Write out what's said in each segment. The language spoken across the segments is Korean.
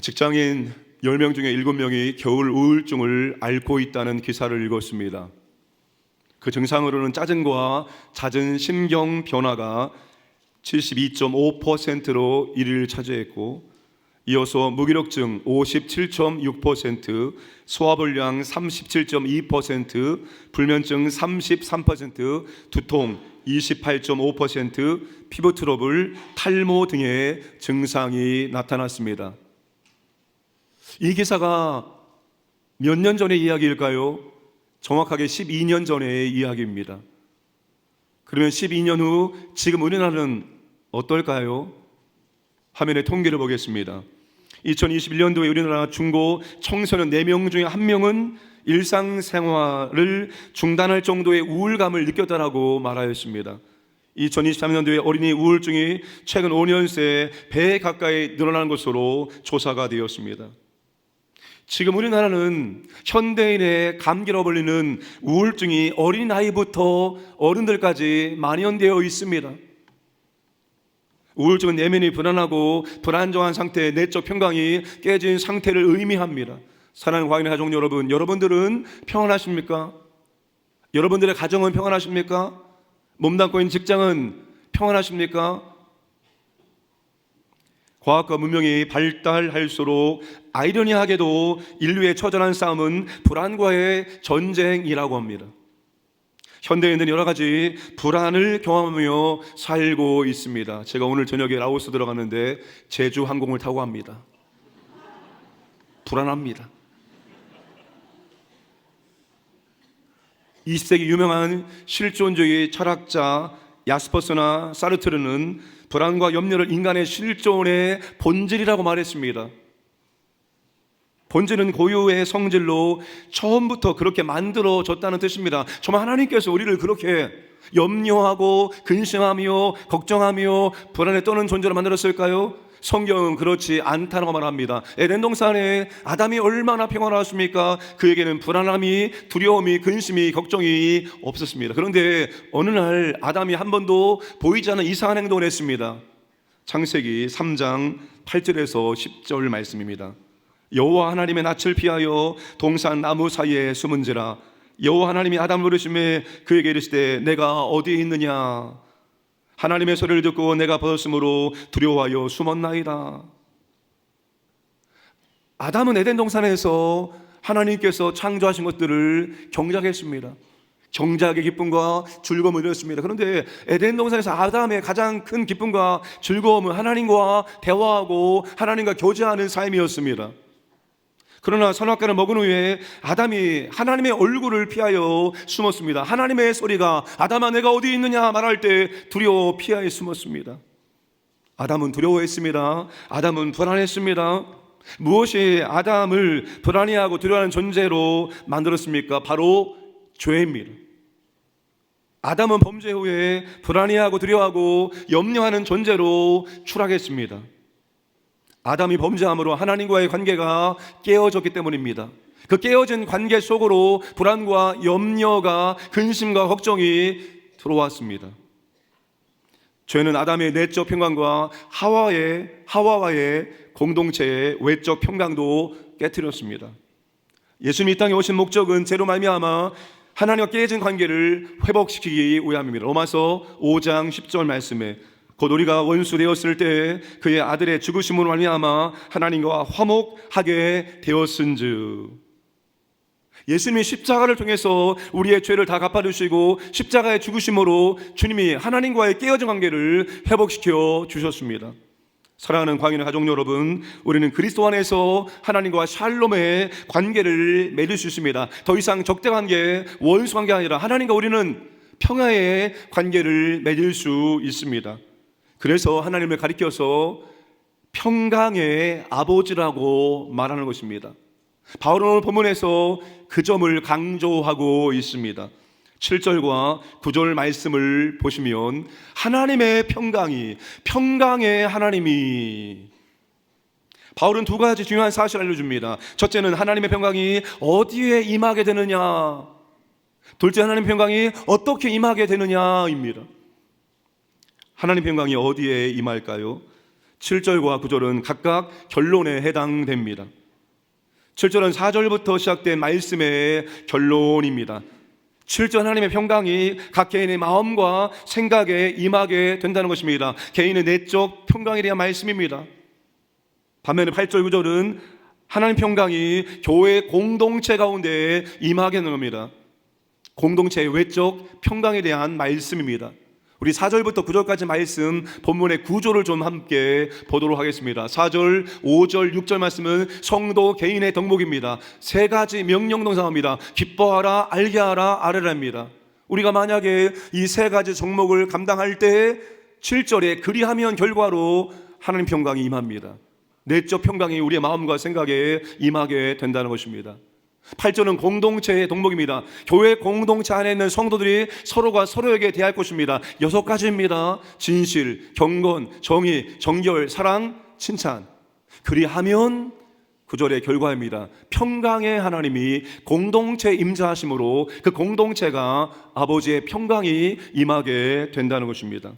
직장인 10명 중에 7명이 겨울 우울증을 앓고 있다는 기사를 읽었습니다. 그 증상으로는 짜증과 잦은 심경 변화가 72.5%로 1위를 차지했고, 이어서 무기력증 57.6%, 소화불량 37.2%, 불면증 33%, 두통 28.5%, 피부 트러블, 탈모 등의 증상이 나타났습니다. 이 기사가 몇 년 전의 이야기일까요? 정확하게 12년 전의 이야기입니다. 그러면 12년 후 지금 우리나라는 어떨까요? 화면에 통계를 보겠습니다. 2021년도에 우리나라 중고 청소년 4명 중에 1명은 일상생활을 중단할 정도의 우울감을 느꼈다라고 말하였습니다. 2023년도에 어린이 우울증이 최근 5년 새에 배 가까이 늘어난 것으로 조사가 되었습니다. 지금 우리나라는 현대인의 감기로 불리는 우울증이 어린아이부터 어른들까지 만연되어 있습니다. 우울증은 내면이 불안하고 불안정한 상태의 내적 평강이 깨진 상태를 의미합니다. 사랑하는 광인의 가족 여러분, 여러분들은 평안하십니까? 여러분들의 가정은 평안하십니까? 몸담고 있는 직장은 평안하십니까? 과학과 문명이 발달할수록 아이러니하게도 인류의 처절한 싸움은 불안과의 전쟁이라고 합니다. 현대인들은 여러 가지 불안을 경험하며 살고 있습니다. 제가 오늘 저녁에 라오스 들어갔는데 제주 항공을 타고 갑니다. 불안합니다. 20세기 유명한 실존주의 철학자 야스퍼스나 사르트르는 불안과 염려를 인간의 실존의 본질이라고 말했습니다. 본질은 고유의 성질로 처음부터 그렇게 만들어졌다는 뜻입니다. 정말 하나님께서 우리를 그렇게 염려하고 근심하며 걱정하며 불안에 떠는 존재로 만들었을까요? 성경은 그렇지 않다고 말합니다. 에덴 동산에 아담이 얼마나 평안하십니까? 그에게는 불안함이, 두려움이, 근심이, 걱정이 없었습니다. 그런데 어느 날 아담이 한 번도 보이지 않는 이상한 행동을 했습니다. 창세기 3장 8절에서 10절 말씀입니다. 여호와 하나님의 낯을 피하여 동산 나무 사이에 숨은지라. 여호와 하나님이 아담을 부르시매 그에게 이르시되 내가 어디에 있느냐? 하나님의 소리를 듣고 내가 벗었으므로 두려워하여 숨었나이다. 아담은 에덴 동산에서 하나님께서 창조하신 것들을 경작했습니다. 경작의 기쁨과 즐거움을 누렸습니다. 그런데 에덴 동산에서 아담의 가장 큰 기쁨과 즐거움은 하나님과 대화하고 하나님과 교제하는 삶이었습니다. 그러나 선악과를 먹은 후에 아담이 하나님의 얼굴을 피하여 숨었습니다. 하나님의 소리가 아담아 내가 어디 있느냐 말할 때 두려워 피하여 숨었습니다. 아담은 두려워했습니다. 아담은 불안했습니다. 무엇이 아담을 불안해하고 두려워하는 존재로 만들었습니까? 바로 죄입니다. 아담은 범죄 후에 불안해하고 두려워하고 염려하는 존재로 추락했습니다. 아담이 범죄함으로 하나님과의 관계가 깨어졌기 때문입니다. 그 깨어진 관계 속으로 불안과 염려가, 근심과 걱정이 들어왔습니다. 죄는 아담의 내적 평강과 하와와의 공동체의 외적 평강도 깨트렸습니다. 예수님이 이 땅에 오신 목적은 죄로 말미암아 하나님과 깨진 관계를 회복시키기 위함입니다. 로마서 5장 10절 말씀에 곧 우리가 원수 되었을 때 그의 아들의 죽으심으로 말미암아 하나님과 화목하게 되었은즉. 예수님이 십자가를 통해서 우리의 죄를 다 갚아주시고 십자가의 죽으심으로 주님이 하나님과의 깨어진 관계를 회복시켜 주셨습니다. 사랑하는 광인의 가족 여러분, 우리는 그리스도 안에서 하나님과 샬롬의 관계를 맺을 수 있습니다. 더 이상 적대 관계, 원수 관계가 아니라 하나님과 우리는 평화의 관계를 맺을 수 있습니다. 그래서 하나님을 가리켜서 평강의 아버지라고 말하는 것입니다. 바울은 오늘 본문에서 그 점을 강조하고 있습니다. 7절과 9절 말씀을 보시면 하나님의 평강의 하나님이, 바울은 두 가지 중요한 사실을 알려줍니다. 첫째는 하나님의 평강이 어디에 임하게 되느냐, 둘째 하나님의 평강이 어떻게 임하게 되느냐입니다. 하나님의 평강이 어디에 임할까요? 7절과 9절은 각각 결론에 해당됩니다. 7절은 4절부터 시작된 말씀의 결론입니다. 7절 하나님의 평강이 각 개인의 마음과 생각에 임하게 된다는 것입니다. 개인의 내적 평강에 대한 말씀입니다. 반면에 8절 9절은 하나님 평강이 교회 공동체 가운데 임하게 되는 겁니다. 공동체의 외적 평강에 대한 말씀입니다. 우리 4절부터 9절까지 말씀 본문의 구조를 좀 함께 보도록 하겠습니다. 4절, 5절, 6절 말씀은 성도 개인의 덕목입니다. 세 가지 명령 동사입니다. 기뻐하라, 알게 하라, 아뢰라입니다. 우리가 만약에 이 세 가지 종목을 감당할 때 7절에 그리하면 결과로 하나님 평강이 임합니다. 내적 평강이 우리의 마음과 생각에 임하게 된다는 것입니다. 8절은 공동체의 덕목입니다. 교회 공동체 안에 있는 성도들이 서로가 서로에게 대할 것입니다. 6가지입니다. 진실, 경건, 정의, 정결, 사랑, 칭찬. 그리하면 9절의 결과입니다. 평강의 하나님이 공동체에 임재하심으로 그 공동체가 아버지의 평강이 임하게 된다는 것입니다.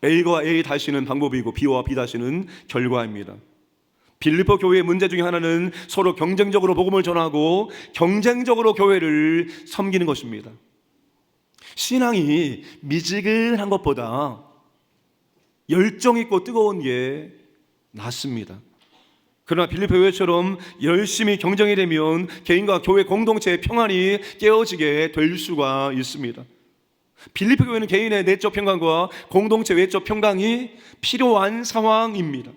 A와 A 다시는 방법이고 B와 B 다시는 결과입니다. 빌립보 교회의 문제 중에 하나는 서로 경쟁적으로 복음을 전하고 경쟁적으로 교회를 섬기는 것입니다. 신앙이 미지근한 것보다 열정 있고 뜨거운 게 낫습니다. 그러나 빌립보 교회처럼 열심히 경쟁이 되면 개인과 교회 공동체의 평안이 깨어지게 될 수가 있습니다. 빌립보 교회는 개인의 내적 평강과 공동체 외적 평강이 필요한 상황입니다.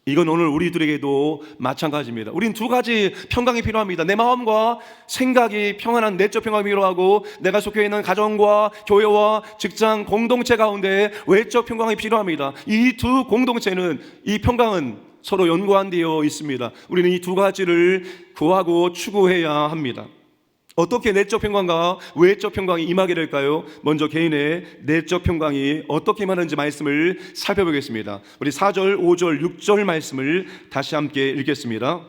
이건 오늘 우리들에게도 마찬가지입니다. 우린 두 가지 평강이 필요합니다. 내 마음과 생각이 평안한 내적 평강이 필요하고, 내가 속해 있는 가정과 교회와 직장 공동체 가운데 외적 평강이 필요합니다. 이 두 공동체는, 이 평강은 서로 연관되어 있습니다. 우리는 이 두 가지를 구하고 추구해야 합니다. 어떻게 내적 평강과 외적 평강이 임하게 될까요? 먼저 개인의 내적 평강이 어떻게 임하는지 말씀을 살펴보겠습니다. 우리 4절, 5절, 6절 말씀을 다시 함께 읽겠습니다.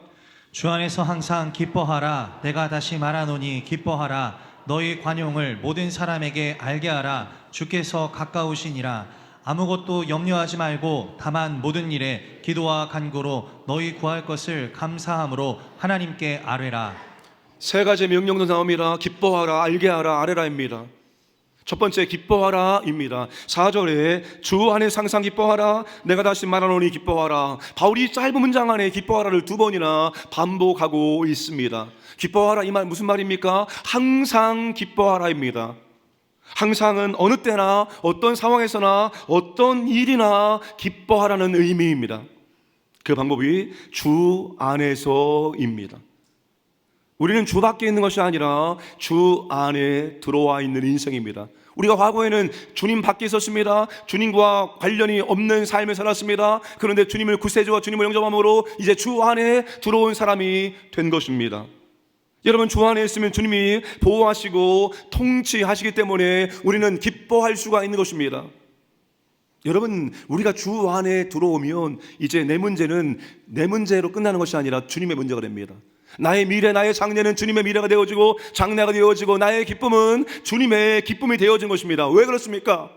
주 안에서 항상 기뻐하라. 내가 다시 말하노니 기뻐하라. 너희 관용을 모든 사람에게 알게 하라. 주께서 가까우시니라. 아무것도 염려하지 말고 다만 모든 일에 기도와 간구로 너희 구할 것을 감사함으로 하나님께 아뢰라. 세 가지 명령도 나옵니다. 기뻐하라, 알게 하라, 아뢰라입니다. 첫 번째 기뻐하라입니다. 4절에 주 안에 항상 기뻐하라. 내가 다시 말하노니 기뻐하라. 바울이 짧은 문장 안에 기뻐하라를 2번이나 반복하고 있습니다. 기뻐하라, 이 말 무슨 말입니까? 항상 기뻐하라입니다. 항상은 어느 때나 어떤 상황에서나 어떤 일이나 기뻐하라는 의미입니다. 그 방법이 주 안에서입니다. 우리는 주 밖에 있는 것이 아니라 주 안에 들어와 있는 인생입니다. 우리가 과거에는 주님 밖에 있었습니다. 주님과 관련이 없는 삶을 살았습니다. 그런데 주님을 구세주와 주님을 영접함으로 이제 주 안에 들어온 사람이 된 것입니다. 여러분, 주 안에 있으면 주님이 보호하시고 통치하시기 때문에 우리는 기뻐할 수가 있는 것입니다. 여러분, 우리가 주 안에 들어오면 이제 내 문제는 내 문제로 끝나는 것이 아니라 주님의 문제가 됩니다. 나의 미래, 나의 장래는 주님의 미래가 되어지고 장래가 되어지고 나의 기쁨은 주님의 기쁨이 되어진 것입니다. 왜 그렇습니까?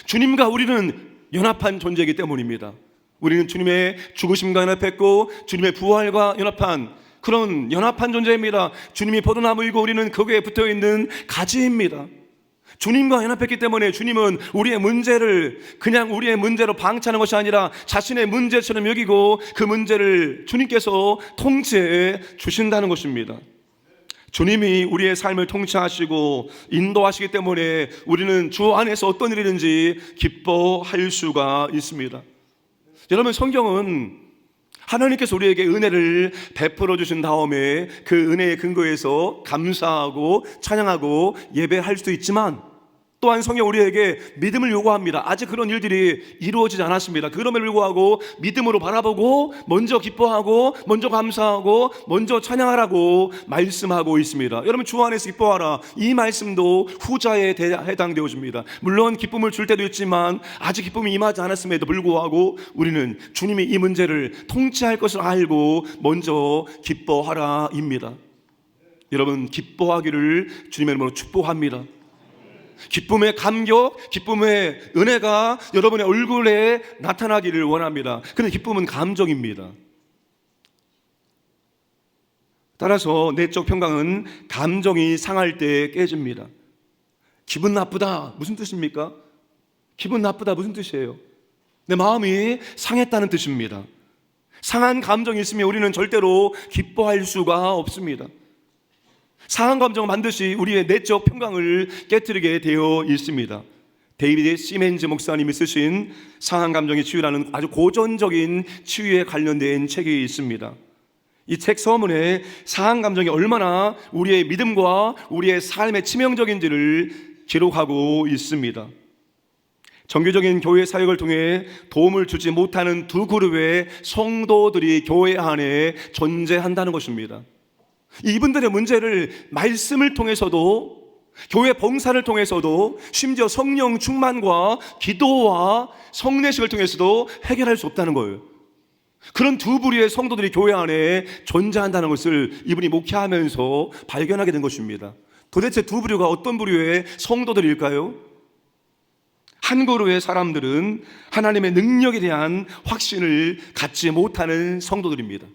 주님과 우리는 연합한 존재이기 때문입니다. 우리는 주님의 죽으심과 연합했고 주님의 부활과 연합한 그런 연합한 존재입니다. 주님이 포도나무이고 우리는 거기에 붙어있는 가지입니다. 주님과 연합했기 때문에 주님은 우리의 문제를 그냥 우리의 문제로 방치하는 것이 아니라 자신의 문제처럼 여기고 그 문제를 주님께서 통치해 주신다는 것입니다. 주님이 우리의 삶을 통치하시고 인도하시기 때문에 우리는 주 안에서 어떤 일이든지 기뻐할 수가 있습니다. 여러분, 성경은 하나님께서 우리에게 은혜를 베풀어 주신 다음에 그 은혜의 근거에서 감사하고 찬양하고 예배할 수도 있지만, 또한 성경 우리에게 믿음을 요구합니다. 아직 그런 일들이 이루어지지 않았습니다. 그럼에도 불구하고 믿음으로 바라보고 먼저 기뻐하고 먼저 감사하고 먼저 찬양하라고 말씀하고 있습니다. 여러분, 주 안에서 기뻐하라, 이 말씀도 후자에 해당되어집니다. 물론 기쁨을 줄 때도 있지만 아직 기쁨이 임하지 않았음에도 불구하고 우리는 주님이 이 문제를 통치할 것을 알고 먼저 기뻐하라입니다. 여러분, 기뻐하기를 주님의 이름으로 축복합니다. 기쁨의 감격, 기쁨의 은혜가 여러분의 얼굴에 나타나기를 원합니다. 그런데 기쁨은 감정입니다. 따라서 내적 평강은 감정이 상할 때 깨집니다. 기분 나쁘다 무슨 뜻입니까? 기분 나쁘다 무슨 뜻이에요? 내 마음이 상했다는 뜻입니다. 상한 감정이 있으면 우리는 절대로 기뻐할 수가 없습니다. 상한 감정은 반드시 우리의 내적 평강을 깨뜨리게 되어 있습니다. 데이비드 시멘즈 목사님이 쓰신 상한 감정의 치유라는 아주 고전적인 치유에 관련된 책이 있습니다. 이 책 서문에 상한 감정이 얼마나 우리의 믿음과 우리의 삶에 치명적인지를 기록하고 있습니다. 정규적인 교회 사역을 통해 도움을 주지 못하는 두 그룹의 성도들이 교회 안에 존재한다는 것입니다. 이분들의 문제를 말씀을 통해서도, 교회 봉사를 통해서도, 심지어 성령 충만과 기도와 성례식을 통해서도 해결할 수 없다는 거예요. 그런 두 부류의 성도들이 교회 안에 존재한다는 것을 이분이 목회하면서 발견하게 된 것입니다. 도대체 두 부류가 어떤 부류의 성도들일까요? 한 그룹의 사람들은 하나님의 능력에 대한 확신을 갖지 못하는 성도들입니다.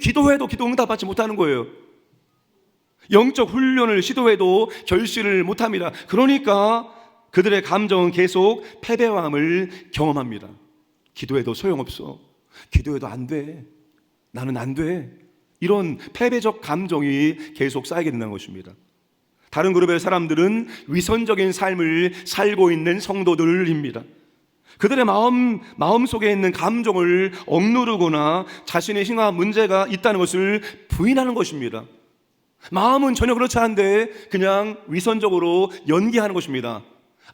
기도해도 기도 응답받지 못하는 거예요. 영적 훈련을 시도해도 결실을 못합니다. 그러니까 그들의 감정은 계속 패배함을 경험합니다. 기도해도 소용없어. 기도해도 안 돼. 나는 안 돼. 이런 패배적 감정이 계속 쌓이게 된다는 것입니다. 다른 그룹의 사람들은 위선적인 삶을 살고 있는 성도들입니다. 그들의 마음 속에 있는 감정을 억누르거나 자신의 행한 문제가 있다는 것을 부인하는 것입니다. 마음은 전혀 그렇지 않은데 그냥 위선적으로 연기하는 것입니다.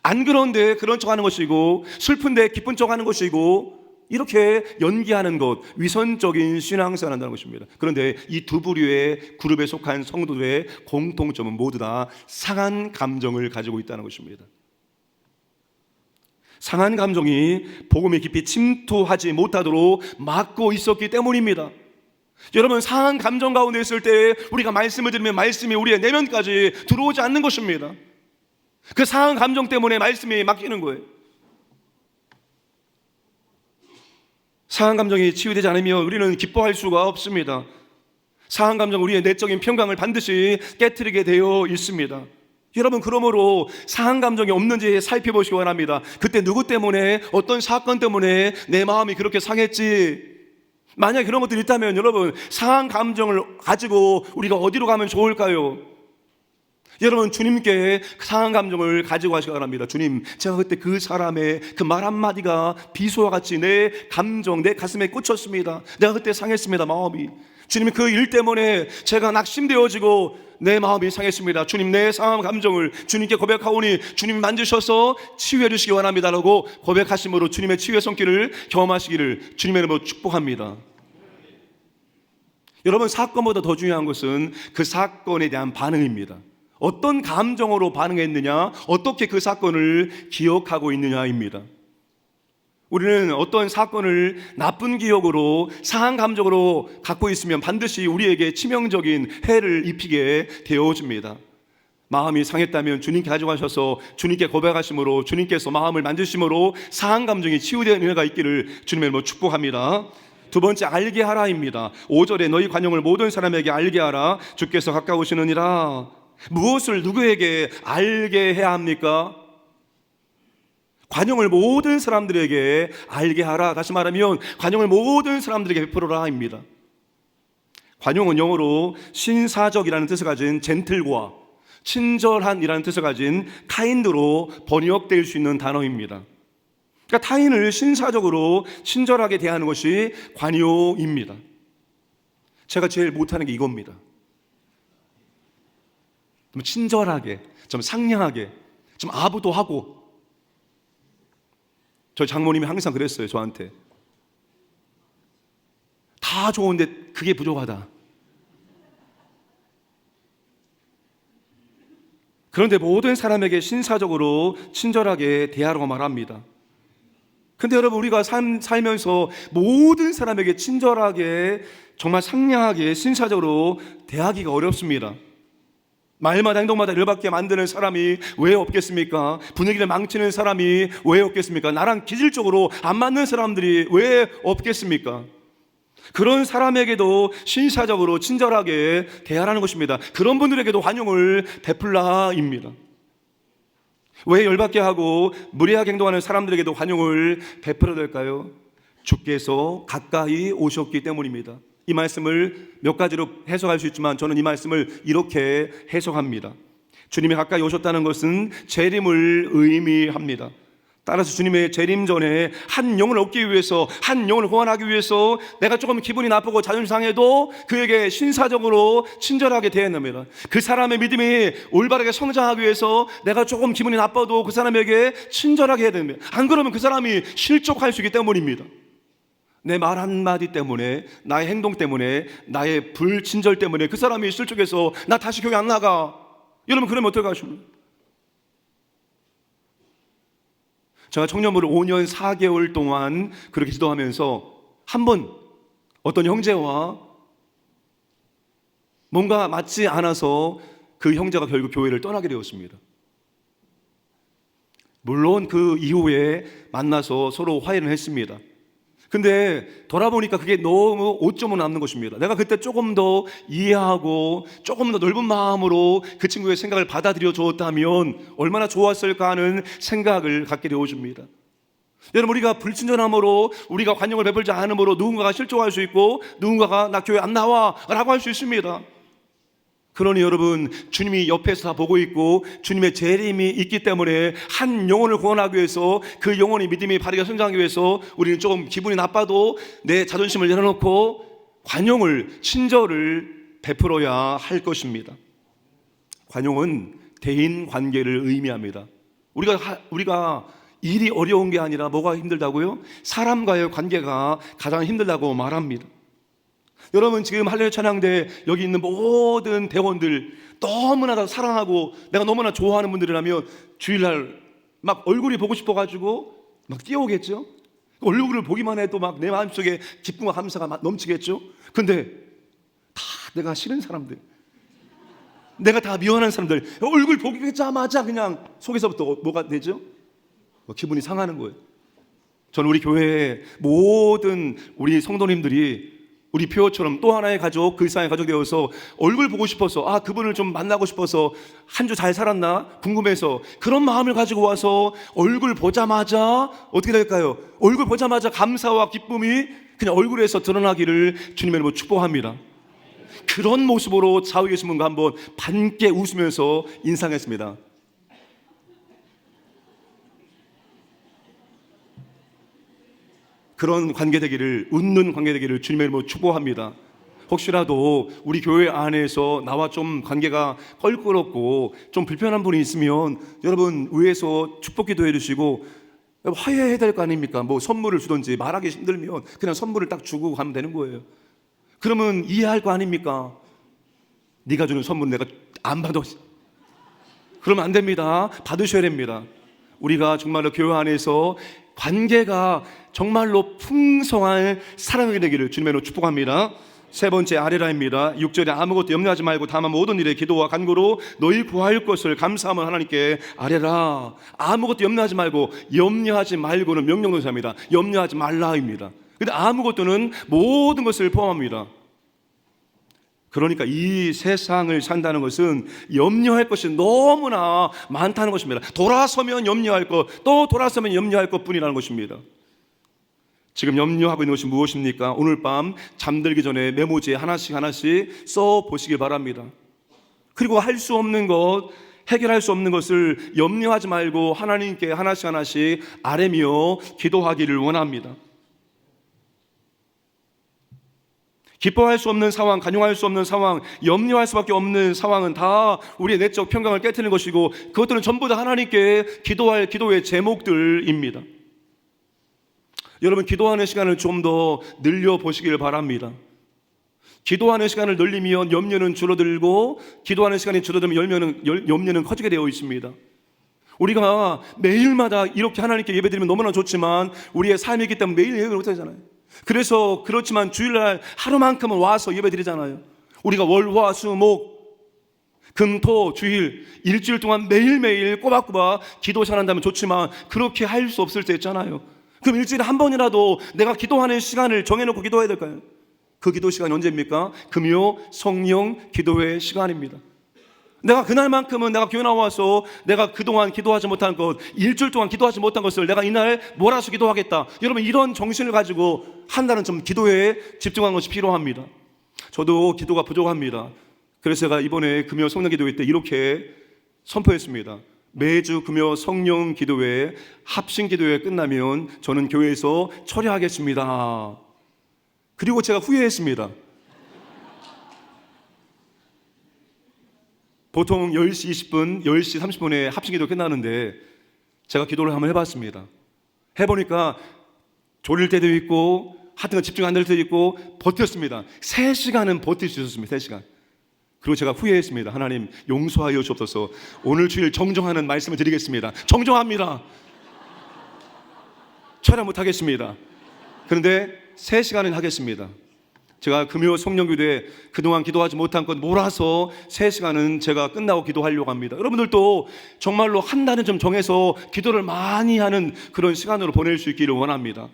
안 그런데 그런 척 하는 것이고, 슬픈데 기쁜 척 하는 것이고, 이렇게 연기하는 것, 위선적인 신앙생활을 한다는 것입니다. 그런데 이 두 부류의 그룹에 속한 성도들의 공통점은 모두 다 상한 감정을 가지고 있다는 것입니다. 상한 감정이 복음에 깊이 침투하지 못하도록 막고 있었기 때문입니다. 여러분, 상한 감정 가운데 있을 때 우리가 말씀을 들으면 말씀이 우리의 내면까지 들어오지 않는 것입니다. 그 상한 감정 때문에 말씀이 막히는 거예요. 상한 감정이 치유되지 않으면 우리는 기뻐할 수가 없습니다. 상한 감정, 우리의 내적인 평강을 반드시 깨트리게 되어 있습니다. 여러분, 그러므로 상한 감정이 없는지 살펴보시기 원합니다. 그때 누구 때문에, 어떤 사건 때문에 내 마음이 그렇게 상했지? 만약 그런 것들이 있다면 여러분, 상한 감정을 가지고 우리가 어디로 가면 좋을까요? 여러분, 주님께 상한 감정을 가지고 가시기 바랍니다. 주님, 제가 그때 그 사람의 그 말 한마디가 비수와 같이 내 감정, 내 가슴에 꽂혔습니다. 내가 그때 상했습니다, 마음이. 주님, 그 일 때문에 제가 낙심되어지고 내 마음이 상했습니다. 주님, 내 상한 감정을 주님께 고백하오니 주님 만지셔서 치유해 주시기 원합니다라고 고백하심으로 주님의 치유의 손길을 경험하시기를 주님의 이름으로 축복합니다. 여러분, 사건보다 더 중요한 것은 그 사건에 대한 반응입니다. 어떤 감정으로 반응했느냐, 어떻게 그 사건을 기억하고 있느냐입니다. 우리는 어떤 사건을 나쁜 기억으로, 상한 감정으로 갖고 있으면 반드시 우리에게 치명적인 해를 입히게 되어집니다. 마음이 상했다면 주님께 가져가셔서 주님께 고백하심으로, 주님께서 마음을 만지심으로 상한 감정이 치유되는 은혜가 있기를 주님의 이름으로 축복합니다. 두 번째, 알게 하라입니다. 5절에 너희 관용을 모든 사람에게 알게 하라. 주께서 가까우시느니라. 무엇을 누구에게 알게 해야 합니까? 관용을 모든 사람들에게 알게 하라. 다시 말하면 관용을 모든 사람들에게 베풀어라입니다. 관용은 영어로 신사적이라는 뜻을 가진 젠틀과 친절한이라는 뜻을 가진 카인드로 번역될 수 있는 단어입니다. 그러니까 타인을 신사적으로 친절하게 대하는 것이 관용입니다. 제가 제일 못하는 게 이겁니다. 좀 친절하게, 좀 상냥하게, 좀 아부도 하고. 저희 장모님이 항상 그랬어요, 저한테. 다 좋은데 그게 부족하다. 그런데 모든 사람에게 신사적으로 친절하게 대하라고 말합니다. 근데 여러분, 우리가 살면서 모든 사람에게 친절하게, 정말 상냥하게, 신사적으로 대하기가 어렵습니다. 말마다 행동마다 열받게 만드는 사람이 왜 없겠습니까? 분위기를 망치는 사람이 왜 없겠습니까? 나랑 기질적으로 안 맞는 사람들이 왜 없겠습니까? 그런 사람에게도 신사적으로 친절하게 대하라는 것입니다. 그런 분들에게도 환영을 베풀라입니다. 왜 열받게 하고 무례하게 행동하는 사람들에게도 환영을 베풀어야 될까요? 주께서 가까이 오셨기 때문입니다. 이 말씀을 몇 가지로 해석할 수 있지만 저는 이 말씀을 이렇게 해석합니다. 주님이 가까이 오셨다는 것은 재림을 의미합니다. 따라서 주님의 재림 전에 한 영혼을 얻기 위해서, 한 영혼을 구원하기 위해서 내가 조금 기분이 나쁘고 자존심 상해도 그에게 신사적으로 친절하게 대해냅니다. 그 사람의 믿음이 올바르게 성장하기 위해서 내가 조금 기분이 나빠도 그 사람에게 친절하게 해야 됩니다. 안 그러면 그 사람이 실족할 수 있기 때문입니다. 내 말 한마디 때문에, 나의 행동 때문에, 나의 불친절 때문에 그 사람이 실족해서 나 다시 교회 안 나가. 여러분 그러면 어떡하십니까? 제가 청년부를 5년 4개월 동안 그렇게 기도하면서 한 번 어떤 형제와 뭔가 맞지 않아서 그 형제가 결국 교회를 떠나게 되었습니다. 물론 그 이후에 만나서 서로 화해를 했습니다. 근데 돌아보니까 그게 너무 오점은 남는 것입니다. 내가 그때 조금 더 이해하고 조금 더 넓은 마음으로 그 친구의 생각을 받아들여 주었다면 얼마나 좋았을까 하는 생각을 갖게 되어집니다. 여러분, 우리가 불친절함으로, 우리가 관용을 베풀지 않음으로 누군가가 실족할 수 있고 누군가가 나 교회 안 나와 라고 할 수 있습니다. 그러니 여러분, 주님이 옆에서 다 보고 있고 주님의 재림이 있기 때문에 한 영혼을 구원하기 위해서, 그 영혼이 믿음이 바르게 성장하기 위해서 우리는 조금 기분이 나빠도 내 자존심을 내려놓고 관용을, 친절을 베풀어야 할 것입니다. 관용은 대인 관계를 의미합니다. 우리가 일이 어려운 게 아니라 뭐가 힘들다고요? 사람과의 관계가 가장 힘들다고 말합니다. 여러분, 지금 할렐루야 찬양대 여기 있는 모든 대원들 너무나 사랑하고 내가 너무나 좋아하는 분들이라면 주일날 막 얼굴이 보고 싶어가지고 막 뛰어오겠죠? 얼굴을 보기만 해도 막 내 마음속에 기쁨과 감사가 막 넘치겠죠? 근데 다 내가 싫은 사람들, 내가 다 미워하는 사람들, 얼굴 보기자마자 그냥 속에서부터 뭐가 되죠? 기분이 상하는 거예요. 저는 우리 교회의 모든 우리 성도님들이 우리 표처럼 또 하나의 가족, 그 이상의 가족 되어서 얼굴 보고 싶어서, 그분을 좀 만나고 싶어서, 한 주 잘 살았나 궁금해서 그런 마음을 가지고 와서 얼굴 보자마자 어떻게 될까요? 얼굴 보자마자 감사와 기쁨이 그냥 얼굴에서 드러나기를 주님의 이름으로 축복합니다. 그런 모습으로 좌우에 계신 분과 한번 밝게 웃으면서 인사하겠습니다. 그런 관계 되기를, 웃는 관계 되기를 주님의 이름으로 축복합니다. 혹시라도 우리 교회 안에서 나와 좀 관계가 껄끄럽고 좀 불편한 분이 있으면 여러분 위에서 축복 기도해 주시고 화해해야 될 거 아닙니까? 뭐 선물을 주든지, 말하기 힘들면 그냥 선물을 딱 주고 가면 되는 거예요. 그러면 이해할 거 아닙니까? 네가 주는 선물 내가 안 받아. 그러면 안 됩니다. 받으셔야 됩니다. 우리가 정말로 교회 안에서 관계가 정말로 풍성한 사랑하게 되기를 주님의 이름으로 축복합니다. 세 번째 아레라입니다. 6절에 아무것도 염려하지 말고 다만 모든 일에 기도와 간구로 너희 구할 것을 감사하면 하나님께 아뢰라. 아무것도 염려하지 말고, 염려하지 말고는 명령동사입니다. 염려하지 말라입니다. 근데 아무것도는 모든 것을 포함합니다. 그러니까 이 세상을 산다는 것은 염려할 것이 너무나 많다는 것입니다. 돌아서면 염려할 것, 또 돌아서면 염려할 것뿐이라는 것입니다. 지금 염려하고 있는 것이 무엇입니까? 오늘 밤 잠들기 전에 메모지에 하나씩 써보시길 바랍니다. 그리고 할 수 없는 것, 해결할 수 없는 것을 염려하지 말고 하나님께 하나씩 아뢰며 기도하기를 원합니다. 기뻐할 수 없는 상황, 간용할 수 없는 상황, 염려할 수밖에 없는 상황은 다 우리의 내적 평강을 깨트리는 것이고, 그것들은 전부 다 하나님께 기도할 기도의 제목들입니다. 여러분, 기도하는 시간을 좀 더 늘려보시길 바랍니다. 기도하는 시간을 늘리면 염려는 줄어들고, 기도하는 시간이 줄어들면 염려는 커지게 되어 있습니다. 우리가 매일마다 이렇게 하나님께 예배드리면 너무나 좋지만 우리의 삶이기 때문에 매일 예배를 못하잖아요. 그래서 그렇지만 주일날 하루만큼은 와서 예배드리잖아요. 우리가 월, 화, 수, 목 금, 토, 주일, 일주일 동안 매일매일 꼬박꼬박 기도 시간한다면 좋지만 그렇게 할 수 없을 때 있잖아요. 그럼 일주일에 한 번이라도 내가 기도하는 시간을 정해놓고 기도해야 될까요? 그 기도 시간이 언제입니까? 금요 성령 기도회 시간입니다. 내가 그날만큼은 내가 교회 나와서 내가 그동안 기도하지 못한 것, 일주일 동안 기도하지 못한 것을 내가 이날 몰아서 기도하겠다. 여러분, 이런 정신을 가지고 한 달은 좀 기도에 집중하는 것이 필요합니다. 저도 기도가 부족합니다. 그래서 제가 이번에 금요 성령 기도회 때 이렇게 선포했습니다. 매주 금요 성령 기도회 합심 기도회 끝나면 저는 교회에서 철회하겠습니다. 그리고 제가 후회했습니다. 보통 10시 20분, 10시 30분에 합심 기도 끝나는데 제가 기도를 한번 해봤습니다. 해보니까 졸릴 때도 있고 하여튼 집중 안 될 때도 있고 버텼습니다. 3시간은 버틸 수 있었습니다. 3시간. 그리고 제가 후회했습니다. 하나님 용서하여 주옵소서. 오늘 주일 정정하는 말씀을 드리겠습니다. 정정합니다. 철회 못하겠습니다. 그런데 3시간은 하겠습니다. 제가 금요 성령기도에 그동안 기도하지 못한 것 몰아서 3시간은 제가 끝나고 기도하려고 합니다. 여러분들도 정말로 한 달은 좀 정해서 기도를 많이 하는 그런 시간으로 보낼 수 있기를 원합니다.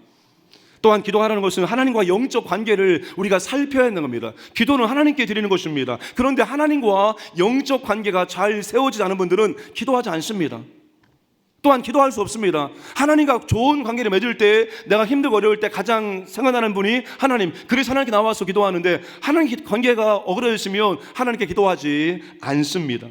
또한 기도하라는 것은 하나님과 영적 관계를 우리가 살펴야 하는 겁니다. 기도는 하나님께 드리는 것입니다. 그런데 하나님과 영적 관계가 잘 세워지지 않은 분들은 기도하지 않습니다. 또한 기도할 수 없습니다. 하나님과 좋은 관계를 맺을 때, 내가 힘들고 어려울 때 가장 생각나는 분이 하나님. 그래서 하나님께 나와서 기도하는데 하나님 관계가 어그러졌으면 하나님께 기도하지 않습니다.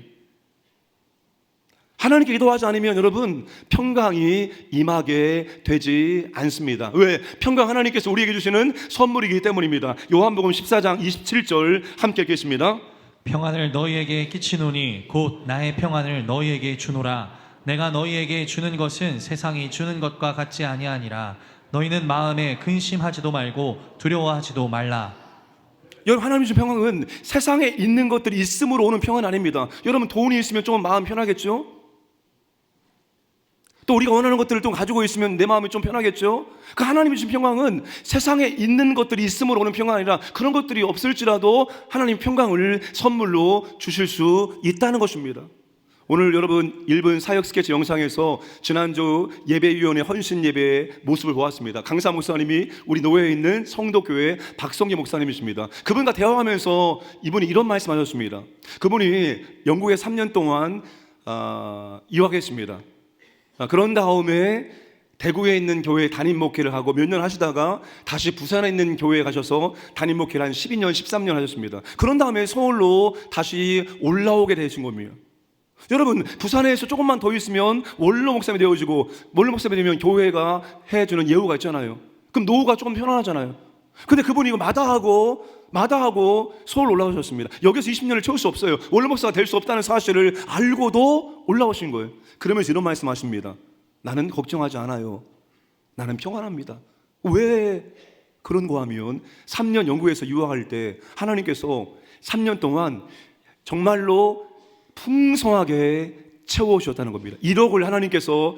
하나님께 기도하지 않으면 여러분 평강이 임하게 되지 않습니다. 왜? 평강 하나님께서 우리에게 주시는 선물이기 때문입니다. 요한복음 14장 27절 함께 읽겠습니다. 평안을 너희에게 끼치노니 곧 나의 평안을 너희에게 주노라. 내가 너희에게 주는 것은 세상이 주는 것과 같지 아니하니라. 너희는 마음에 근심하지도 말고 두려워하지도 말라. 여러분, 하나님이 주신 평안은 세상에 있는 것들이 있음으로 오는 평안 아닙니다. 여러분, 돈이 있으면 좀 마음 편하겠죠? 또 우리가 원하는 것들을 좀 가지고 있으면 내 마음이 좀 편하겠죠? 그 하나님이 주신 평강은 세상에 있는 것들이 있음으로 오는 평강이 아니라 그런 것들이 없을지라도 하나님 평강을 선물로 주실 수 있다는 것입니다. 오늘 여러분 1분 사역 스케치 영상에서 지난주 예배위원회 헌신 예배의 모습을 보았습니다. 강사 목사님이 우리 노회에 있는 성도교회 박성기 목사님이십니다. 그분과 대화하면서 이분이 이런 말씀하셨습니다. 그분이 영국에 3년 동안 유학했습니다. 그런 다음에 대구에 있는 교회에 담임 목회를 하고 몇 년 하시다가 다시 부산에 있는 교회에 가셔서 담임 목회를 한 12년, 13년 하셨습니다. 그런 다음에 서울로 다시 올라오게 되신 겁니다. 여러분, 부산에서 조금만 더 있으면 원로 목사님이 되어지고, 원로 목사님이 되면 교회가 해주는 예우가 있잖아요. 그럼 노후가 조금 편안하잖아요. 근데 그분이 이거 마다하고 서울 올라오셨습니다. 여기서 20년을 채울 수 없어요. 원로 목사가 될 수 없다는 사실을 알고도 올라오신 거예요. 그러면서 이런 말씀하십니다. 나는 걱정하지 않아요. 나는 평안합니다. 왜 그런가 하면 3년 영국에서 유학할 때 하나님께서 3년 동안 정말로 풍성하게 채워주셨다는 겁니다. 1억을 하나님께서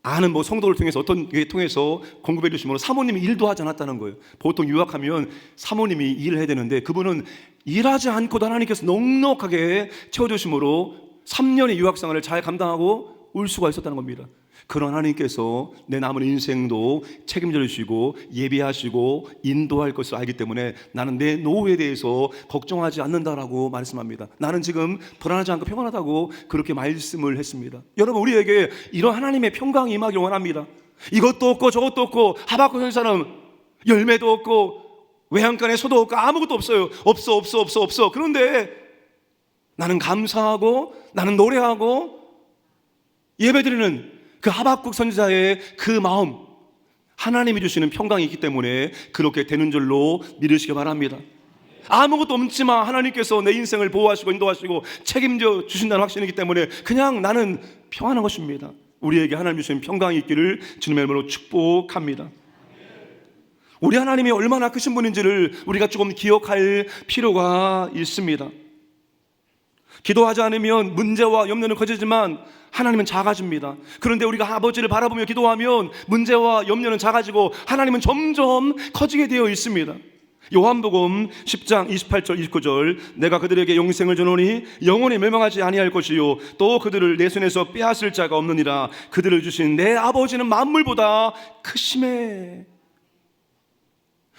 아는 성도를 통해서 어떤 게 통해서 공급해 주심으로 사모님이 일도 하지 않았다는 거예요. 보통 유학하면 사모님이 일을 해야 되는데 그분은 일하지 않고도 하나님께서 넉넉하게 채워주심으로 3년의 유학생활을 잘 감당하고 올 수가 있었다는 겁니다. 그런 하나님께서 내 남은 인생도 책임져 주시고 예비하시고 인도할 것을 알기 때문에 나는 내 노후에 대해서 걱정하지 않는다라고 말씀합니다. 나는 지금 불안하지 않고 평안하다고 그렇게 말씀을 했습니다. 여러분, 우리에게 이런 하나님의 평강이 임하길 원합니다. 이것도 없고 저것도 없고 하박국 선지자는 열매도 없고 외양간에 소도 없고 아무것도 없어요. 없어. 그런데 나는 감사하고 나는 노래하고 예배드리는 그 하박국 선지자의 그 마음, 하나님이 주시는 평강이 있기 때문에 그렇게 되는 줄로 믿으시기 바랍니다. 아무것도 없지만 하나님께서 내 인생을 보호하시고 인도하시고 책임져 주신다는 확신이기 때문에 그냥 나는 평안한 것입니다. 우리에게 하나님 주시는 평강이 있기를 주님의 이름으로 축복합니다. 우리 하나님이 얼마나 크신 분인지를 우리가 조금 기억할 필요가 있습니다. 기도하지 않으면 문제와 염려는 커지지만 하나님은 작아집니다. 그런데 우리가 아버지를 바라보며 기도하면 문제와 염려는 작아지고 하나님은 점점 커지게 되어 있습니다. 요한복음 10장 28절 29절 내가 그들에게 영생을 주노니 영원히 멸망하지 아니할 것이요 또 그들을 내 손에서 빼앗을 자가 없느니라. 그들을 주신 내 아버지는 만물보다 크심에.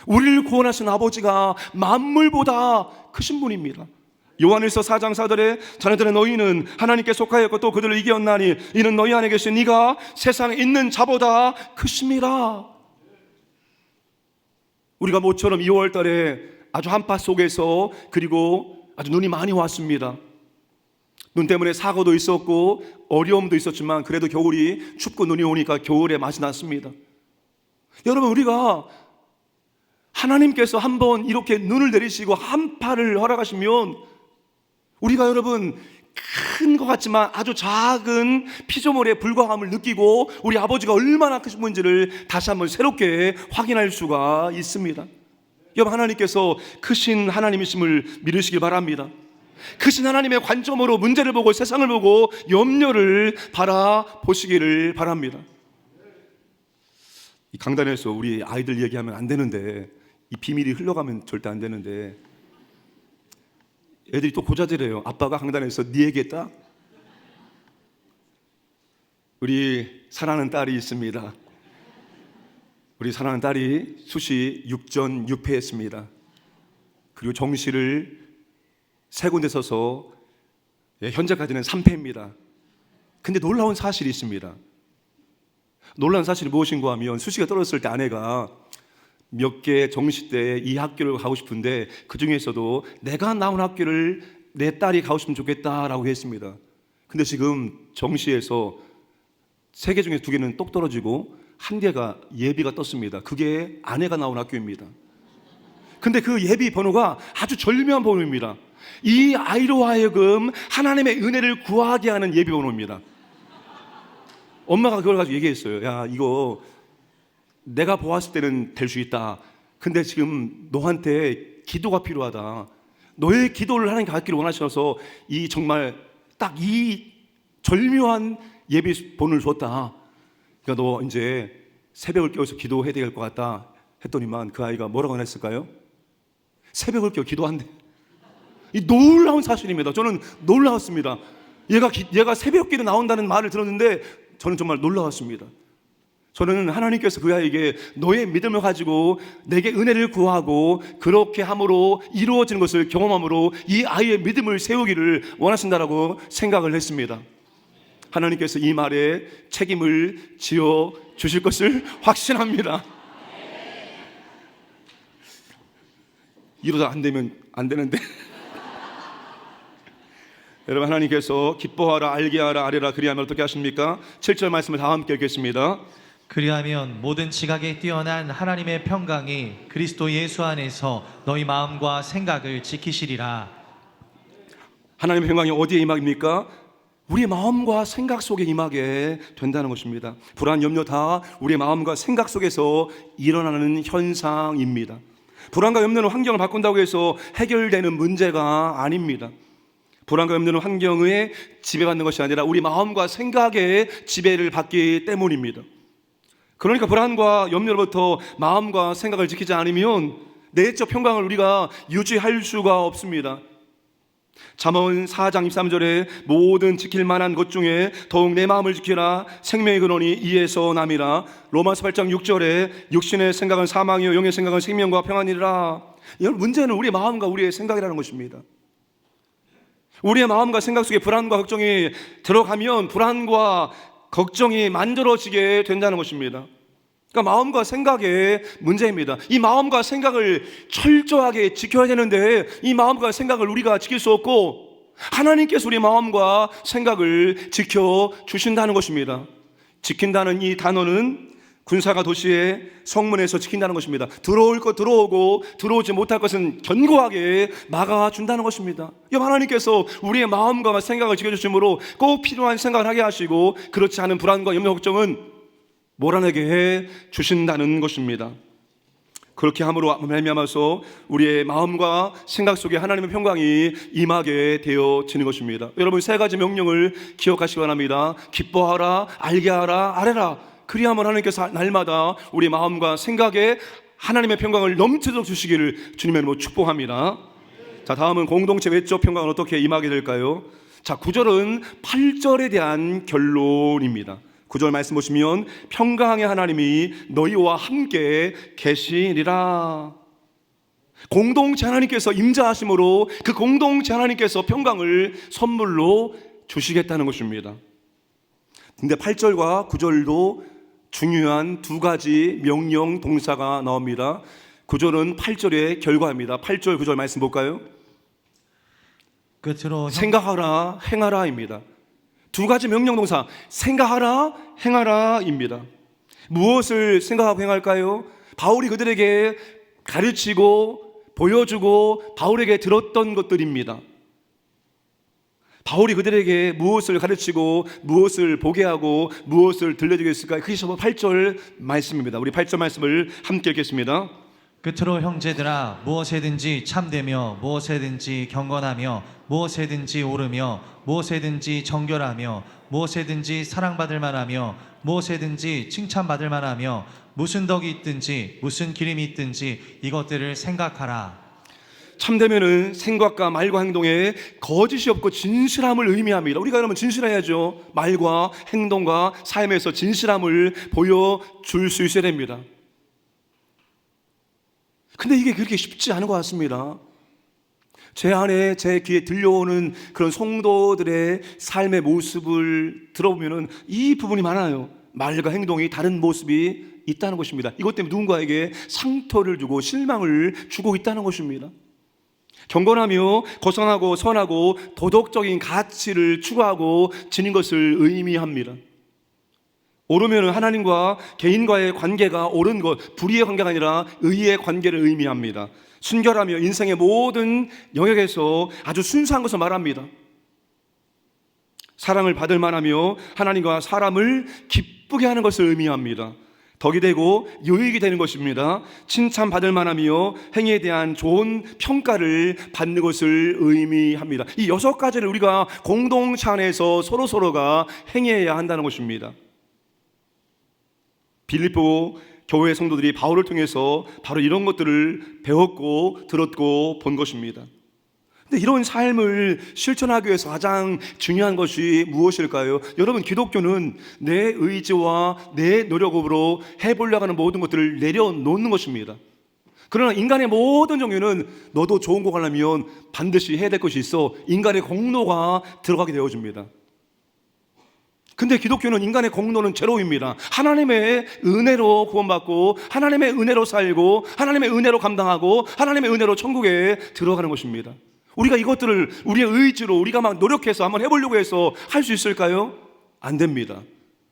우리를 구원하신 아버지가 만물보다 크신 분입니다. 요한일서 4장 4절에 자네들의 너희는 하나님께 속하였고 또 그들을 이겼나니 이는 너희 안에 계신 네가 세상에 있는 자보다 크심이라. 우리가 모처럼 2월 달에 아주 한파 속에서 그리고 아주 눈이 많이 왔습니다. 눈 때문에 사고도 있었고 어려움도 있었지만 그래도 겨울이 춥고 눈이 오니까 겨울의 맛이 났습니다. 여러분, 우리가 하나님께서 한번 이렇게 눈을 내리시고 한파를 허락하시면 우리가 여러분 큰 것 같지만 아주 작은 피조물의 불과함을 느끼고 우리 아버지가 얼마나 크신 분인지를 다시 한번 새롭게 확인할 수가 있습니다. 여러분, 하나님께서 크신 하나님이심을 믿으시길 바랍니다. 크신 하나님의 관점으로 문제를 보고 세상을 보고 염려를 바라보시기를 바랍니다. 이 강단에서 우리 아이들 얘기하면 안 되는데, 이 비밀이 흘러가면 절대 안 되는데 애들이 또 고자질해요. 아빠가 강단에서 네 얘기했다? 우리 사랑하는 딸이 있습니다. 우리 사랑하는 딸이 수시 6전 6패했습니다. 그리고 정시를 3군데 서서 현재까지는 3패입니다. 근데 놀라운 사실이 있습니다. 놀라운 사실이 무엇인가 하면 수시가 떨어졌을 때 아내가 몇 개 정시 때 이 학교를 가고 싶은데 그 중에서도 내가 나온 학교를 내 딸이 가고 싶으면 좋겠다라고 했습니다. 근데 지금 정시에서 3개 중에 2개는 똑 떨어지고 1개가 예비가 떴습니다. 그게 아내가 나온 학교입니다. 근데 그 예비 번호가 아주 절묘한 번호입니다. 이 아이로 하여금 하나님의 은혜를 구하게 하는 예비 번호입니다. 엄마가 그걸 가지고 얘기했어요. 야, 이거 내가 보았을 때는 될 수 있다. 근데 지금 너한테 기도가 필요하다. 너의 기도를 하나님께 받기를 원하셔서 이 정말 딱 이 절묘한 예비 번호를 줬다. 그러니까 너 이제 새벽을 깨워서 기도해야 될 것 같다 했더니만 그 아이가 뭐라고 했을까요? 새벽을 깨워 기도한대. 이 놀라운 사실입니다. 저는 놀라웠습니다. 얘가 새벽기도 나온다는 말을 들었는데 저는 정말 놀라웠습니다. 저는 하나님께서 그 아이에게 너의 믿음을 가지고 내게 은혜를 구하고 그렇게 함으로 이루어지는 것을 경험함으로 이 아이의 믿음을 세우기를 원하신다라고 생각을 했습니다. 하나님께서 이 말에 책임을 지어 주실 것을 확신합니다. 이러다 안 되면 안 되는데 여러분, 하나님께서 기뻐하라 알게하라 아뢰라 그리하면 어떻게 하십니까? 7절 말씀을 다 함께 읽겠습니다. 그리하면 모든 지각에 뛰어난 하나님의 평강이 그리스도 예수 안에서 너희 마음과 생각을 지키시리라. 하나님의 평강이 어디에 임합니까? 우리의 마음과 생각 속에 임하게 된다는 것입니다. 불안, 염려 다 우리의 마음과 생각 속에서 일어나는 현상입니다. 불안과 염려는 환경을 바꾼다고 해서 해결되는 문제가 아닙니다. 불안과 염려는 환경에 지배받는 것이 아니라 우리 마음과 생각에 지배를 받기 때문입니다. 그러니까 불안과 염려로부터 마음과 생각을 지키지 않으면 내적 평강을 우리가 유지할 수가 없습니다. 잠언 4장 23절에 모든 지킬 만한 것 중에 더욱 내 마음을 지키라 생명의 근원이 이에서 남이라. 로마서 8장 6절에 육신의 생각은 사망이요 영의 생각은 생명과 평안이라. 여러분, 문제는 우리의 마음과 우리의 생각이라는 것입니다. 우리의 마음과 생각 속에 불안과 걱정이 들어가면 불안과 걱정이 만들어지게 된다는 것입니다. 그러니까 마음과 생각의 문제입니다. 이 마음과 생각을 철저하게 지켜야 되는데 이 마음과 생각을 우리가 지킬 수 없고 하나님께서 우리 마음과 생각을 지켜주신다는 것입니다. 지킨다는 이 단어는 군사가 도시의 성문에서 지킨다는 것입니다. 들어올 것 들어오고 들어오지 못할 것은 견고하게 막아준다는 것입니다. 하나님께서 우리의 마음과 생각을 지켜주심으로 꼭 필요한 생각을 하게 하시고 그렇지 않은 불안과 염려 걱정은 몰아내게 해 주신다는 것입니다. 그렇게 함으로 말미암아서 우리의 마음과 생각 속에 하나님의 평강이 임하게 되어지는 것입니다. 여러분, 3가지 명령을 기억하시기 바랍니다. 기뻐하라, 알게 하라, 아뢰라. 그리하면 하나님께서 날마다 우리 마음과 생각에 하나님의 평강을 넘치도록 주시기를 주님의 이름으로 축복합니다. 자, 다음은 공동체 외적 평강은 어떻게 임하게 될까요? 자, 9절은 8절에 대한 결론입니다. 9절 말씀 보시면 평강의 하나님이 너희와 함께 계시리라. 공동체 하나님께서 임자하심으로 그 공동체 하나님께서 평강을 선물로 주시겠다는 것입니다. 근데 8절과 9절도 중요한 두 가지 명령 동사가 나옵니다. 9절은 8절의 결과입니다. 8절 9절 말씀 볼까요? 끝으로 생각하라 행하라입니다. 두 가지 명령 동사, 생각하라 행하라입니다. 무엇을 생각하고 행할까요? 바울이 그들에게 가르치고 보여주고 바울에게 들었던 것들입니다. 바울이 그들에게 무엇을 가르치고 무엇을 보게 하고 무엇을 들려주게 했을까요? 그게 8절 말씀입니다. 우리 8절 말씀을 함께 읽겠습니다. 끝으로 형제들아 무엇에든지 참되며 무엇에든지 경건하며 무엇에든지 옳으며 무엇에든지 정결하며 무엇에든지 사랑받을 만하며 무엇에든지 칭찬받을 만하며 무슨 덕이 있든지 무슨 기림이 있든지 이것들을 생각하라. 참되면은 생각과 말과 행동에 거짓이 없고 진실함을 의미합니다. 우리가 그러면 진실해야죠. 말과 행동과 삶에서 진실함을 보여줄 수 있어야 됩니다. 근데 이게 그렇게 쉽지 않은 것 같습니다. 제 안에 제 귀에 들려오는 그런 성도들의 삶의 모습을 들어보면은 이 부분이 많아요. 말과 행동이 다른 모습이 있다는 것입니다. 이것 때문에 누군가에게 상처를 주고 실망을 주고 있다는 것입니다. 경건하며 거선하고 선하고 도덕적인 가치를 추구하고 지닌 것을 의미합니다. 옳으면 하나님과 개인과의 관계가 옳은 것, 불의의 관계가 아니라 의의 관계를 의미합니다. 순결하며 인생의 모든 영역에서 아주 순수한 것을 말합니다. 사랑을 받을 만하며 하나님과 사람을 기쁘게 하는 것을 의미합니다. 덕이 되고 유익이 되는 것입니다. 칭찬받을 만하며 행위에 대한 좋은 평가를 받는 것을 의미합니다. 이 6가지를 우리가 공동체 안에서 서로가 행해야 한다는 것입니다. 빌립보 교회 성도들이 바울을 통해서 바로 이런 것들을 배웠고 들었고 본 것입니다. 근데 이런 삶을 실천하기 위해서 가장 중요한 것이 무엇일까요? 여러분, 기독교는 내 의지와 내 노력으로 해보려고 하는 모든 것들을 내려놓는 것입니다. 그러나 인간의 모든 종류는 너도 좋은 거 하려면 반드시 해야 될 것이 있어 인간의 공로가 들어가게 되어집니다. 근데 기독교는 인간의 공로는 제로입니다. 하나님의 은혜로 구원받고 하나님의 은혜로 살고 하나님의 은혜로 감당하고 하나님의 은혜로 천국에 들어가는 것입니다. 우리가 이것들을 우리의 의지로 우리가 막 노력해서 한번 해보려고 해서 할 수 있을까요? 안 됩니다.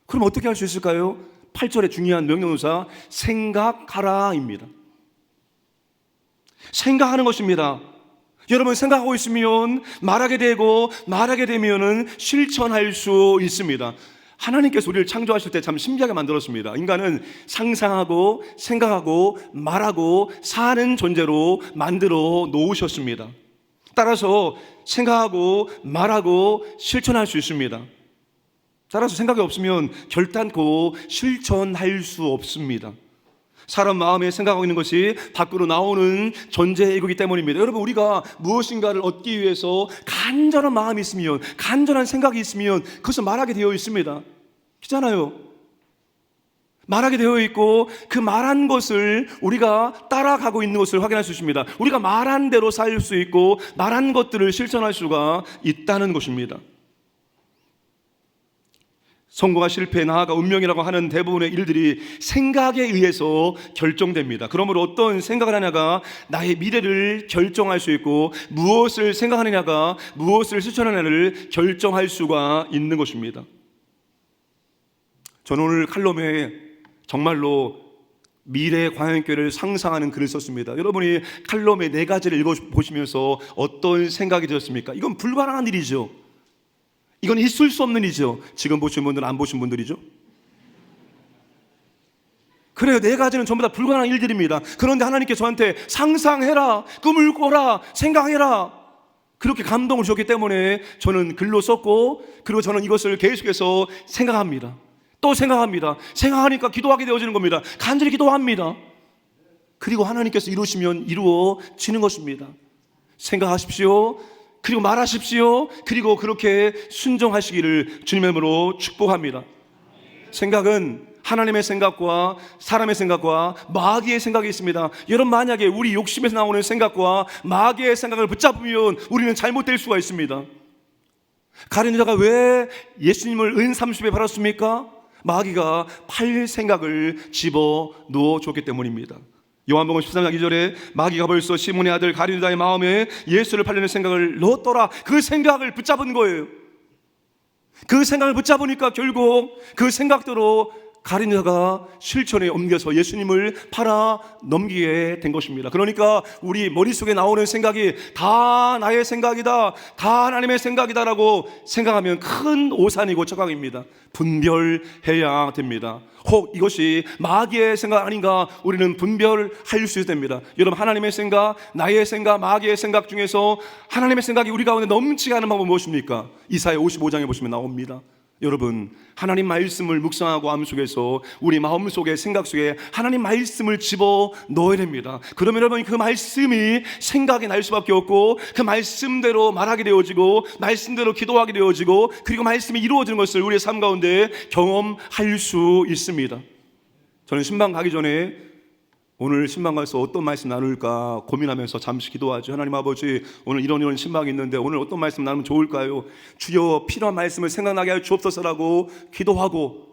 그럼 어떻게 할 수 있을까요? 8절의 중요한 명령동사 생각하라입니다. 생각하는 것입니다. 여러분, 생각하고 있으면 말하게 되고 말하게 되면은 실천할 수 있습니다. 하나님께서 우리를 창조하실 때 참 신기하게 만들었습니다. 인간은 상상하고 생각하고 말하고 사는 존재로 만들어 놓으셨습니다. 따라서 생각하고 말하고 실천할 수 있습니다. 따라서 생각이 없으면 결단코 실천할 수 없습니다. 사람 마음에 생각하고 있는 것이 밖으로 나오는 존재이기 때문입니다. 여러분, 우리가 무엇인가를 얻기 위해서 간절한 마음이 있으면, 간절한 생각이 있으면 그것을 말하게 되어 있습니다. 그렇잖아요. 말하게 되어 있고 그 말한 것을 우리가 따라가고 있는 것을 확인할 수 있습니다. 우리가 말한 대로 살 수 있고 말한 것들을 실천할 수가 있다는 것입니다. 성공과 실패, 나아가 운명이라고 하는 대부분의 일들이 생각에 의해서 결정됩니다. 그러므로 어떤 생각을 하냐가 나의 미래를 결정할 수 있고 무엇을 생각하느냐가 무엇을 실천하느냐를 결정할 수가 있는 것입니다. 저는 오늘 칼럼에 정말로 미래 광야교회를 상상하는 글을 썼습니다. 여러분이 칼럼의 4가지를 읽어보시면서 어떤 생각이 드셨습니까? 이건 불가능한 일이죠. 이건 있을 수 없는 일이죠. 지금 보신 분들은 안 보신 분들이죠. 그래요. 4가지는 전부 다 불가능한 일들입니다. 그런데 하나님께서 저한테 상상해라, 꿈을 꿔라, 생각해라, 그렇게 감동을 주셨기 때문에 저는 글로 썼고, 그리고 저는 이것을 계속해서 생각합니다. 또 생각합니다. 생각하니까 기도하게 되어지는 겁니다. 간절히 기도합니다. 그리고 하나님께서 이루시면 이루어지는 것입니다. 생각하십시오. 그리고 말하십시오. 그리고 그렇게 순종하시기를 주님의 이름으로 축복합니다. 생각은 하나님의 생각과 사람의 생각과 마귀의 생각이 있습니다. 여러분, 만약에 우리 욕심에서 나오는 생각과 마귀의 생각을 붙잡으면 우리는 잘못될 수가 있습니다. 가룟 유다가 왜 예수님을 은 30배 팔았습니까? 마귀가 팔 생각을 집어 넣어 줬기 때문입니다. 요한복음 13장 2절에 마귀가 벌써 시몬의 아들 가룟 유다의 마음에 예수를 팔려는 생각을 넣었더라. 그 생각을 붙잡은 거예요. 그 생각을 붙잡으니까 결국 그 생각대로 가룟 유다가 실천에 옮겨서 예수님을 팔아 넘기게 된 것입니다. 그러니까 우리 머릿속에 나오는 생각이 다 나의 생각이다, 다 하나님의 생각이다라고 생각하면 큰 오산이고 착각입니다. 분별해야 됩니다. 혹 이것이 마귀의 생각 아닌가 우리는 분별할 수 있어야 됩니다. 여러분, 하나님의 생각, 나의 생각, 마귀의 생각 중에서 하나님의 생각이 우리 가운데 넘치게 하는 방법은 무엇입니까? 이사야 55장에 보시면 나옵니다. 여러분, 하나님 말씀을 묵상하고 마음속에서 우리 마음속에 생각 속에 하나님 말씀을 집어 넣어야 됩니다. 그러면 여러분, 그 말씀이 생각이 날 수밖에 없고 그 말씀대로 말하게 되어지고 말씀대로 기도하게 되어지고 그리고 말씀이 이루어지는 것을 우리의 삶 가운데 경험할 수 있습니다. 저는 신방 가기 전에 오늘 신방 가서 어떤 말씀 나눌까 고민하면서 잠시 기도하죠. 하나님 아버지, 오늘 이런 신방이 있는데 오늘 어떤 말씀 나누면 좋을까요? 주여, 필요한 말씀을 생각나게 하여 주옵소서라고 기도하고,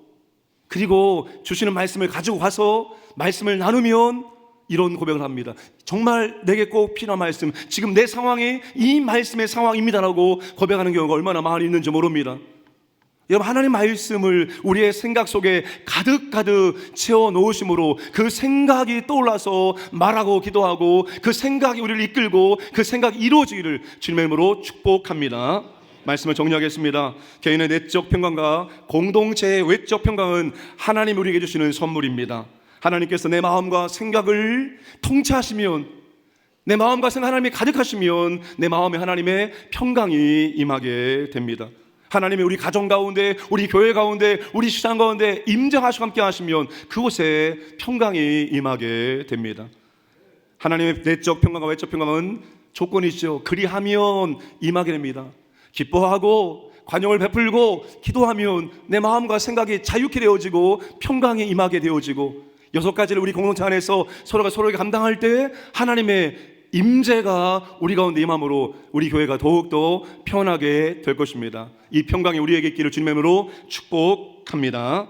그리고 주시는 말씀을 가지고 가서 말씀을 나누면 이런 고백을 합니다. 정말 내게 꼭 필요한 말씀, 지금 내 상황이 이 말씀의 상황입니다라고 고백하는 경우가 얼마나 많이 있는지 모릅니다. 여러분, 하나님 말씀을 우리의 생각 속에 가득가득 채워 놓으심으로 그 생각이 떠올라서 말하고 기도하고 그 생각이 우리를 이끌고 그 생각이 이루어지기를 주님의 이름으로 축복합니다. 말씀을 정리하겠습니다. 개인의 내적 평강과 공동체의 외적 평강은 하나님이 우리에게 주시는 선물입니다. 하나님께서 내 마음과 생각을 통치하시면, 내 마음과 생각 하나님이 가득하시면 내 마음에 하나님의 평강이 임하게 됩니다. 하나님이 우리 가정 가운데, 우리 교회 가운데, 우리 시장 가운데 임정하시고 함께 하시면 그곳에 평강이 임하게 됩니다. 하나님의 내적 평강과 외적 평강은 조건이 있죠. 그리하면 임하게 됩니다. 기뻐하고 관용을 베풀고 기도하면 내 마음과 생각이 자유케 되어지고 평강이 임하게 되어지고, 6가지를 우리 공동체 안에서 서로가 서로에게 감당할 때 하나님의 임재가 우리 가운데 임함으로 우리 교회가 더욱더 편하게 될 것입니다. 이 평강이 우리에게 있기를 주님의 이름으로 축복합니다.